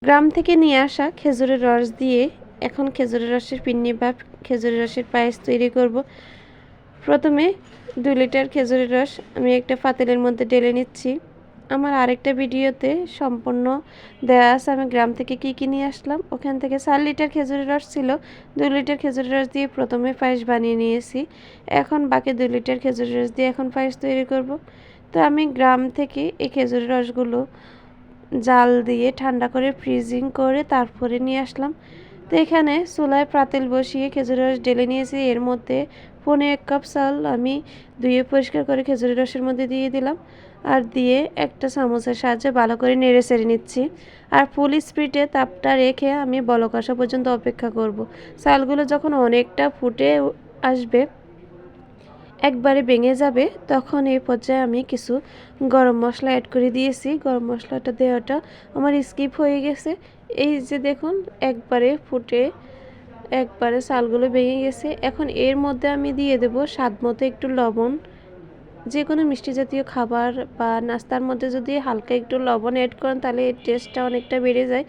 গ্রাম থেকে নিয়ে আসা খেজুরের রস দিয়ে এখন খেজুরের রসের পিন্নি বা খেজুরের রসের পায়েস তৈরি করব। প্রথমে 2 লিটার খেজুরের রস আমি একটা পাতিলের মধ্যে ঢেলে নিচ্ছি। আমার আরেকটা ভিডিওতে সম্পূর্ণ দেয়া আছে আমি গ্রাম থেকে কি নিয়ে আসলাম। ওখান থেকে 4 লিটার খেজুরের রস ছিল, 2 লিটার খেজুরের রস দিয়ে প্রথমে পায়েস বানিয়ে নিয়েছি। এখন বাকি 2 লিটার খেজুরের রস দিয়ে এখন পায়েস তৈরি করব। তো আমি গ্রাম থেকে এই খেজুরের রসগুলো জাল দিয়ে ঠান্ডা করে ফ্রিজিং করে তারপরে নিয়ে আসলাম। তো এখানে চুলায় পাতিল বসিয়ে খেজুরের রস ঢেলে নিয়েছি। এর মধ্যে 1.25 কাপ চাল আমি ধুয়ে পরিষ্কার করে খেজুরের রসের মধ্যে দিয়ে দিলাম, আর দিয়ে একটা চামচের সাহায্যে ভালো করে নেড়ে চেড়ে নিচ্ছি। আর ফুল স্পিডে তাপটা রেখে আমি বলক আসা পর্যন্ত অপেক্ষা করব। চালগুলো যখন অনেকটা ফুটে আসবে, একবারে ভেঙে যাবে, তখন এই পর্যায়ে আমি কিছু গরম মশলা অ্যাড করে দিয়েছি। গরম মশলাটা দেওয়াটা আমার স্কিপ হয়ে গেছে। এই যে দেখুন, একবারে ফুটে একবারে চালগুলো ভেঙে গেছে। এখন এর মধ্যে আমি দিয়ে দেব স্বাদ মতো একটু লবণ। যে কোনো মিষ্টি জাতীয় খাবার বা নাস্তার মধ্যে যদি হালকা একটু লবণ অ্যাড করেন তাহলে এর টেস্টটা অনেকটা বেড়ে যায়।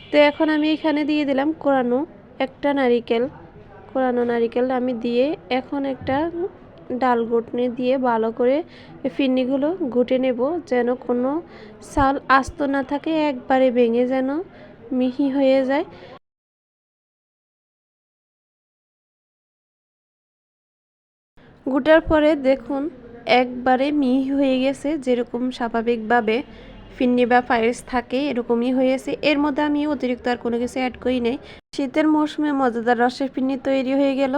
তো এখন আমি এখানে দিয়ে দিলাম একটা নারিকেল। কোরানো নারিকেল আমি দিয়ে এখন একটা ডাল ঘুটনি দিয়ে ভালো করে ফিরনিগুলো ঘুটে নেব, যেন কোনো চাল আস্ত না থাকে, একবারে ভেঙে যেন মিহি হয়ে যায়। ঘুটার পরে দেখুন একবারে মিহি হয়ে গেছে, যেরকম স্বাভাবিকভাবে ফিরনি বা পায়েস থাকে এরকমই হয়েছে। এর মধ্যে আমি অতিরিক্ত আর কোনো কিছু অ্যাড করি নাই। শীতের মৌসুমে মজাদার রসের ফিরনি তৈরি হয়ে গেল।